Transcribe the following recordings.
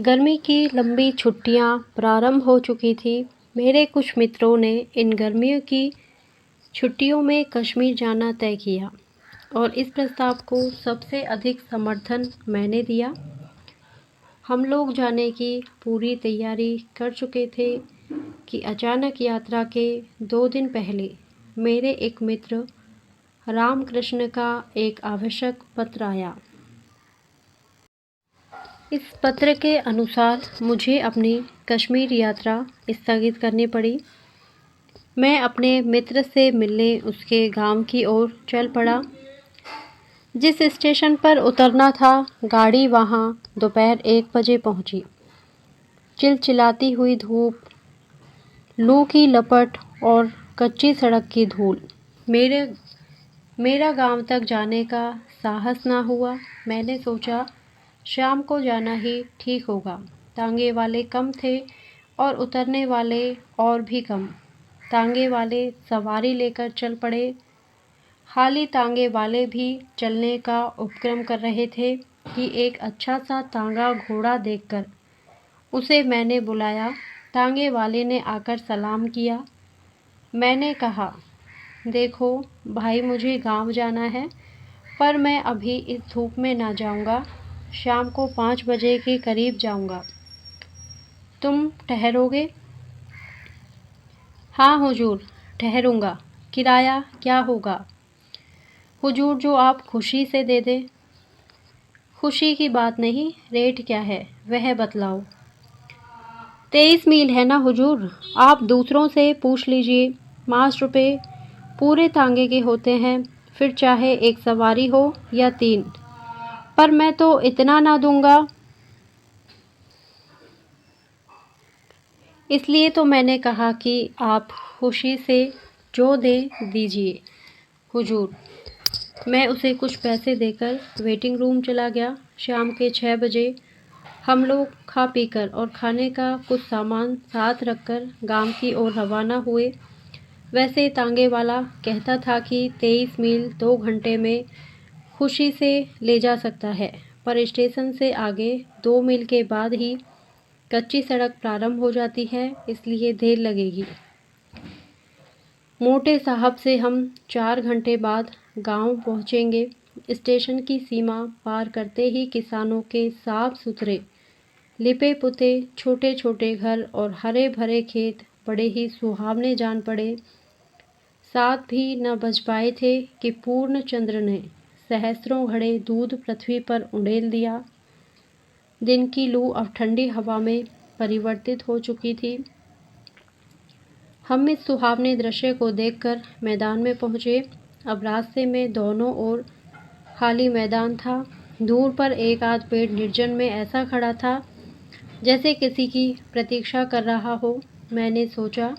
गर्मी की लंबी छुट्टियां प्रारंभ हो चुकी थी। मेरे कुछ मित्रों ने इन गर्मियों की छुट्टियों में कश्मीर जाना तय किया और इस प्रस्ताव को सबसे अधिक समर्थन मैंने दिया। हम लोग जाने की पूरी तैयारी कर चुके थे कि अचानक यात्रा के 2 दिन पहले मेरे एक मित्र रामकृष्ण का एक आवश्यक पत्र आया। इस पत्र के अनुसार मुझे अपनी कश्मीर यात्रा स्थगित करनी पड़ी। मैं अपने मित्र से मिलने उसके गांव की ओर चल पड़ा। जिस स्टेशन पर उतरना था, गाड़ी वहां दोपहर 1 बजे पहुंची। चिलचिलाती हुई धूप, लू की लपट और कच्ची सड़क की धूल। मेरा गांव तक जाने का साहस ना हुआ। मैंने सोचा शाम को जाना ही ठीक होगा। तांगे वाले कम थे और उतरने वाले और भी कम। तांगे वाले सवारी लेकर चल पड़े। खाली तांगे वाले भी चलने का उपक्रम कर रहे थे कि एक अच्छा सा तांगा घोड़ा देखकर उसे मैंने बुलाया। तांगे वाले ने आकर सलाम किया। मैंने कहा, देखो भाई, मुझे गांव जाना है, पर मैं अभी इस धूप में ना जाऊंगा। शाम को 5 बजे के करीब जाऊंगा। तुम ठहरोगे? हाँ हुजूर, ठहरूंगा। किराया क्या होगा? हुजूर, जो आप खुशी से दे दें। खुशी की बात नहीं, रेट क्या है वह बतलाओ। 23 मील है ना हुजूर, आप दूसरों से पूछ लीजिए। 5 रुपये पूरे तांगे के होते हैं, फिर चाहे एक सवारी हो या 3। पर मैं तो इतना ना दूंगा। इसलिए तो मैंने कहा कि आप खुशी से जो दे दीजिए हुजूर। मैं उसे कुछ पैसे देकर वेटिंग रूम चला गया। शाम के 6 बजे हम लोग खा पीकर और खाने का कुछ सामान साथ रखकर गांव की ओर रवाना हुए। वैसे तांगे वाला कहता था कि 23 मील 2 घंटे में खुशी से ले जा सकता है, पर स्टेशन से आगे 2 मील के बाद ही कच्ची सड़क प्रारंभ हो जाती है, इसलिए देर लगेगी। मोटे साहब से हम 4 घंटे बाद गांव पहुंचेंगे। स्टेशन की सीमा पार करते ही किसानों के साफ सुथरे लिपे पुते छोटे छोटे घर और हरे भरे खेत बड़े ही सुहावने जान पड़े। 7 भी न बज पाए थे कि पूर्ण चंद्र ने सहस्त्रों घड़े दूध पृथ्वी पर उंडेल दिया। दिन की लू अब ठंडी हवा में परिवर्तित हो चुकी थी। हम इस सुहावने दृश्य को देखकर मैदान में पहुंचे। अब रास्ते में दोनों ओर खाली मैदान था। दूर पर एक आध पेड़ निर्जन में ऐसा खड़ा था जैसे किसी की प्रतीक्षा कर रहा हो। मैंने सोचा,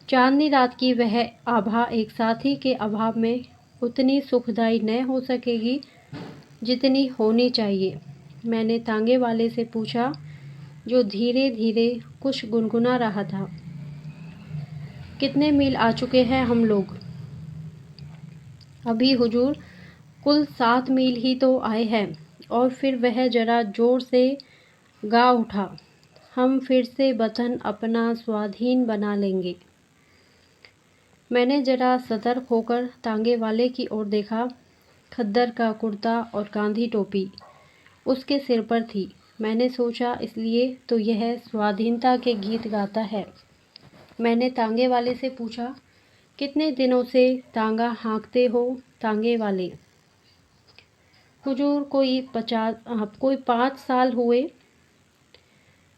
चांदनी रात की वह आभा एक साथी के अभाव में उतनी सुखदायी न हो सकेगी जितनी होनी चाहिए। मैंने तांगे वाले से पूछा, जो धीरे धीरे कुछ गुनगुना रहा था, कितने मील आ चुके हैं हम लोग? अभी हुजूर, कुल 7 मील ही तो आए हैं। और फिर वह जरा जोर से गा उठा, हम फिर से वतन अपना स्वाधीन बना लेंगे। मैंने जरा सतर्क होकर तांगे वाले की ओर देखा। खद्दर का कुर्ता और गांधी टोपी उसके सिर पर थी। मैंने सोचा, इसलिए तो यह स्वाधीनता के गीत गाता है। मैंने तांगे वाले से पूछा, कितने दिनों से तांगा हाँकते हो तांगे वाले? हुजूर, कोई 5 साल हुए।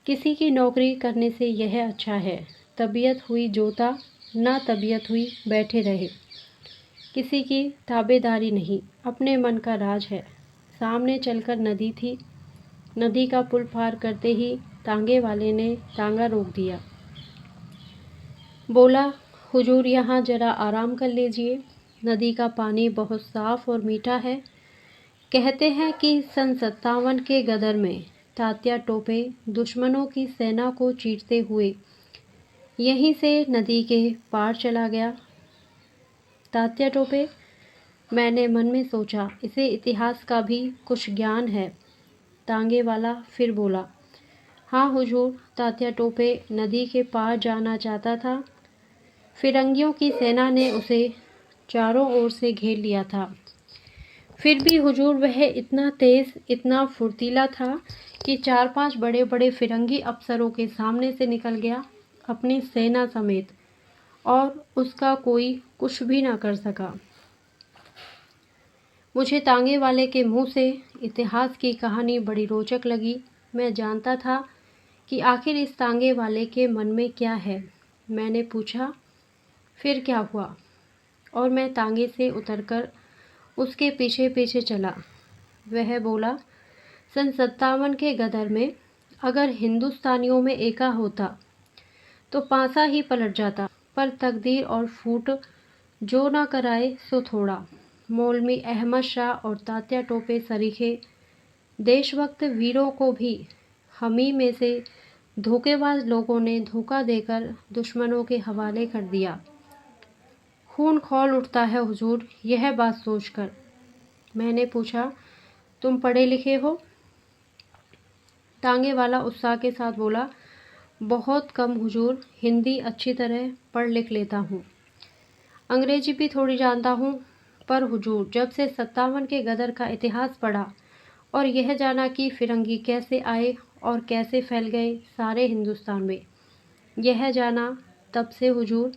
किसी की नौकरी करने से यह अच्छा है, तबीयत हुई जोता, ना तबीयत हुई बैठे रहे। किसी की ताबेदारी नहीं, अपने मन का राज है। सामने चलकर नदी थी। नदी का पुल पार करते ही तांगे वाले ने तांगा रोक दिया। बोला, हुजूर, यहाँ जरा आराम कर लीजिए। नदी का पानी बहुत साफ और मीठा है। कहते हैं कि सन 57 के गदर में तात्या टोपे दुश्मनों की सेना को चीरते हुए यहीं से नदी के पार चला गया। तात्या टोपे? मैंने मन में सोचा, इसे इतिहास का भी कुछ ज्ञान है। तांगे वाला फिर बोला, हाँ हुजूर, तात्या टोपे नदी के पार जाना चाहता था। फिरंगियों की सेना ने उसे चारों ओर से घेर लिया था। फिर भी हुजूर वह इतना तेज, इतना फुर्तीला था कि 4-5 बड़े-बड़े फिरंगी अफसरों के सामने से निकल गया, अपनी सेना समेत, और उसका कोई कुछ भी ना कर सका। मुझे तांगे वाले के मुंह से इतिहास की कहानी बड़ी रोचक लगी। मैं जानता था कि आखिर इस तांगे वाले के मन में क्या है। मैंने पूछा, फिर क्या हुआ? और मैं तांगे से उतरकर उसके पीछे पीछे चला। वह बोला, सन 57 के गदर में अगर हिंदुस्तानियों में एका होता तो पासा ही पलट जाता, पर तकदीर और फूट जो ना कराए सो थोड़ा। मौलवी अहमद शाह और तात्या टोपे सरीखे देशभक्त वीरों को भी हमी में से धोखेबाज लोगों ने धोखा देकर दुश्मनों के हवाले कर दिया। खून खौल उठता है हुजूर यह बात सोचकर। मैंने पूछा, तुम पढ़े लिखे हो? तांगे वाला उत्साह के साथ बोला, बहुत कम हुजूर, हिंदी अच्छी तरह पढ़ लिख लेता हूँ, अंग्रेजी भी थोड़ी जानता हूँ, पर हुजूर जब से 57 के गदर का इतिहास पढ़ा और यह जाना कि फिरंगी कैसे आए और कैसे फैल गए सारे हिंदुस्तान में, यह जाना, तब से हुजूर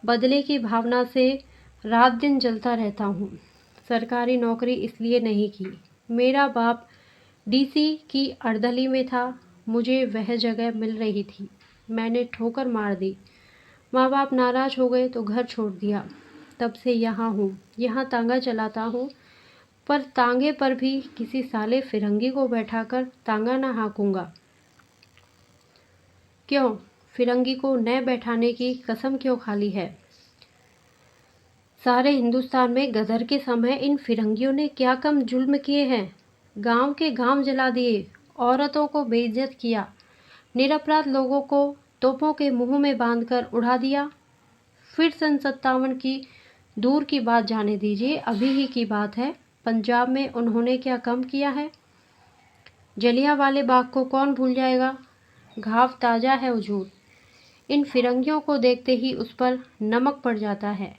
बदले की भावना से रात दिन जलता रहता हूँ। सरकारी नौकरी इसलिए नहीं की, मेरा बाप डीसी की अर्दली में था, मुझे वह जगह मिल रही थी, मैंने ठोकर मार दी। माँ बाप नाराज हो गए तो घर छोड़ दिया, तब से यहाँ हूँ, यहाँ तांगा चलाता हूँ, पर तांगे पर भी किसी साले फिरंगी को बैठाकर तांगा ना हाँकूंगा। क्यों? फिरंगी को न बैठाने की कसम क्यों खाली है? सारे हिंदुस्तान में गदर के समय इन फिरंगियों ने क्या कम जुल्म किए हैं। गांव के गांव जला दिए, औरतों को बेइज्जत किया, निरपराध लोगों को तोपों के मुंह में बांधकर उड़ा दिया। फिर सन 57 की दूर की बात जाने दीजिए, अभी ही की बात है, पंजाब में उन्होंने क्या कम किया है। जलियांवाले बाग को कौन भूल जाएगा? घाव ताज़ा है हुजूर, इन फिरंगियों को देखते ही उस पर नमक पड़ जाता है,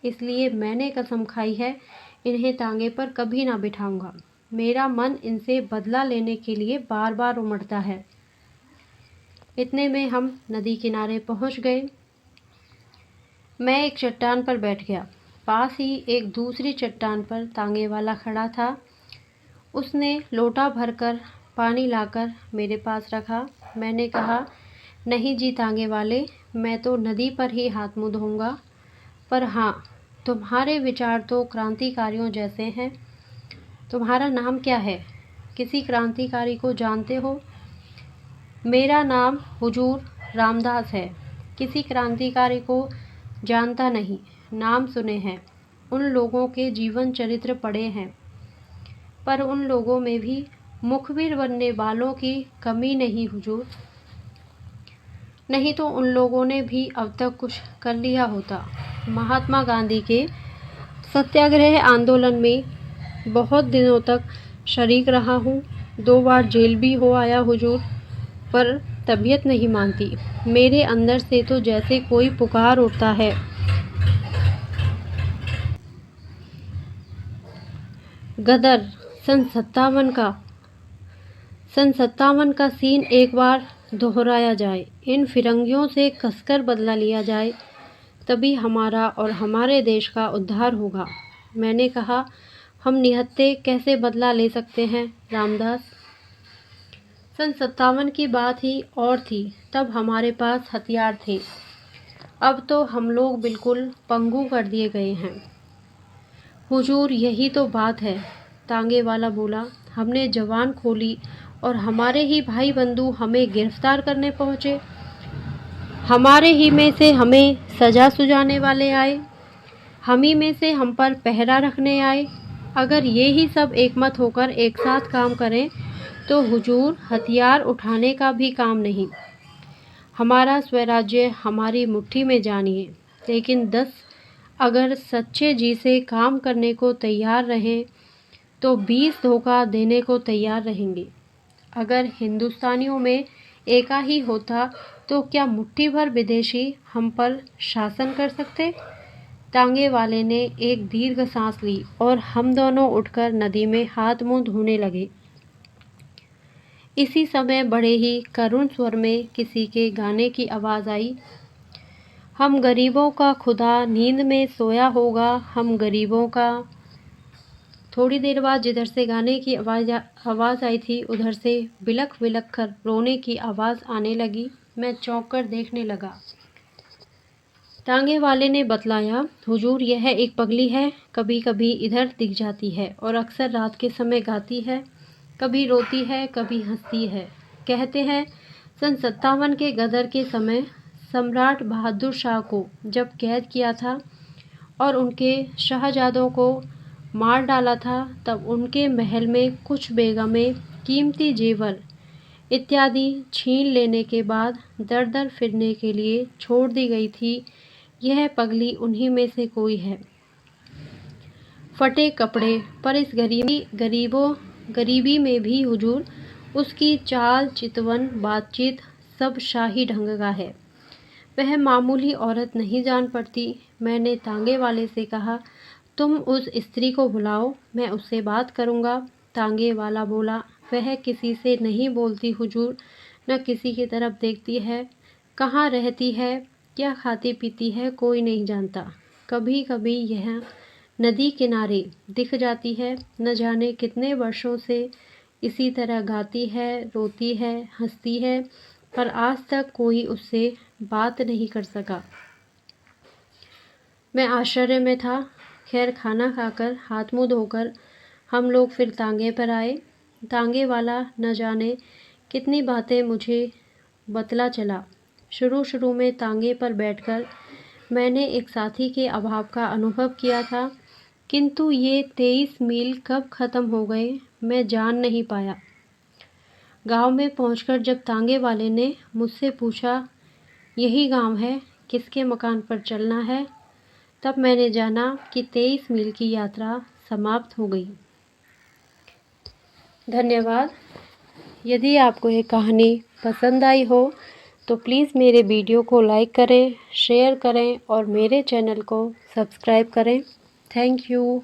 इसलिए मैंने कसम खाई है इन्हें तांगे पर कभी ना बिठाऊंगा। मेरा मन इनसे बदला लेने के लिए बार बार उमड़ता है। इतने में हम नदी किनारे पहुंच गए। मैं एक चट्टान पर बैठ गया। पास ही एक दूसरी चट्टान पर तांगे वाला खड़ा था। उसने लोटा भरकर पानी लाकर मेरे पास रखा। मैंने कहा, नहीं जी तांगे वाले, मैं तो नदी पर ही हाथ मुँह धोऊंगा, पर हाँ, तुम्हारे विचार तो क्रांतिकारियों जैसे हैं। तुम्हारा नाम क्या है? किसी क्रांतिकारी को जानते हो? मेरा नाम हुजूर रामदास है। किसी क्रांतिकारी को जानता नहीं, नाम सुने हैं, उन लोगों के जीवन चरित्र पढ़े हैं, पर उन लोगों में भी मुखबिर बनने वालों की कमी नहीं हुजूर। नहीं तो उन लोगों ने भी अब तक कुछ कर लिया होता। महात्मा गांधी के सत्याग्रह आंदोलन में बहुत दिनों तक शरीक रहा हूँ, 2 बार जेल भी हो आया हुजूर, पर तबीयत नहीं मानती। मेरे अंदर से तो जैसे कोई पुकार उठता है। गदर सन 57 का सीन एक बार दोहराया जाए, इन फिरंगियों से कसकर बदला लिया जाए, तभी हमारा और हमारे देश का उद्धार होगा। मैंने कहा, हम निहत्थे कैसे बदला ले सकते हैं रामदास? सन 57 की बात ही और थी, तब हमारे पास हथियार थे, अब तो हम लोग बिल्कुल पंगु कर दिए गए हैं। हुजूर यही तो बात है, तांगे वाला बोला, हमने जवान खोली और हमारे ही भाई बंधु हमें गिरफ्तार करने पहुँचे, हमारे ही में से हमें सजा सुझाने वाले आए, हम ही में से हम पर पहरा रखने आए। अगर ये ही सब एकमत होकर एक साथ काम करें तो हुजूर हथियार उठाने का भी काम नहीं। हमारा स्वराज्य हमारी मुट्ठी में जानिए, लेकिन 10 अगर सच्चे जी से काम करने को तैयार रहें तो 20 धोखा देने को तैयार रहेंगे। अगर हिंदुस्तानियों में एका ही होता तो क्या मुट्ठी भर विदेशी हम पर शासन कर सकते? तांगे वाले ने एक दीर्घ सांस ली और हम दोनों उठकर नदी में हाथ मुंह धोने लगे। इसी समय बड़े ही करुण स्वर में किसी के गाने की आवाज़ आई। हम गरीबों का खुदा नींद में सोया होगा, हम गरीबों का। थोड़ी देर बाद जिधर से गाने की आवाज़ आई थी उधर से बिलख बिलख कर रोने की आवाज़ आने लगी। मैं चौंक कर देखने लगा। तांगे वाले ने बतलाया, हुजूर यह एक पगली है, कभी कभी इधर दिख जाती है और अक्सर रात के समय गाती है, कभी रोती है कभी हंसती है। कहते हैं सन 57 के गदर के समय सम्राट बहादुर शाह को जब कैद किया था और उनके शहजादों को मार डाला था, तब उनके महल में कुछ बेगमें कीमती जेवर इत्यादि छीन लेने के बाद दर दर फिरने के लिए छोड़ दी गई थी। यह पगली उन्हीं में से कोई है। फटे कपड़े पर इस गरीबी में भी हुजूर उसकी चाल चितवन बातचीत सब शाही ढंग का है। वह मामूली औरत नहीं जान पड़ती। मैंने तांगे वाले से कहा, तुम उस स्त्री को बुलाओ, मैं उससे बात करूँगा। तांगे वाला बोला, वह किसी से नहीं बोलती हुजूर, न किसी की तरफ देखती है। कहाँ रहती है, क्या खाती पीती है, कोई नहीं जानता। कभी कभी यह नदी किनारे दिख जाती है। न जाने कितने वर्षों से इसी तरह गाती है, रोती है, हंसती है, पर आज तक कोई उससे बात नहीं कर सका। मैं आश्चर्य में था। खैर खाना खाकर हाथ मुंह धोकर हम लोग फिर तांगे पर आए। तांगे वाला न जाने कितनी बातें मुझे बतला चला। शुरू में तांगे पर बैठकर मैंने एक साथी के अभाव का अनुभव किया था, किंतु ये 23 मील कब ख़त्म हो गए मैं जान नहीं पाया। गांव में पहुंचकर जब तांगे वाले ने मुझसे पूछा, यही गांव है, किसके मकान पर चलना है, तब मैंने जाना कि 23 मील की यात्रा समाप्त हो गई। धन्यवाद। यदि आपको ये कहानी पसंद आई हो तो प्लीज़ मेरे वीडियो को लाइक करें, शेयर करें और मेरे चैनल को सब्सक्राइब करें। Thank you.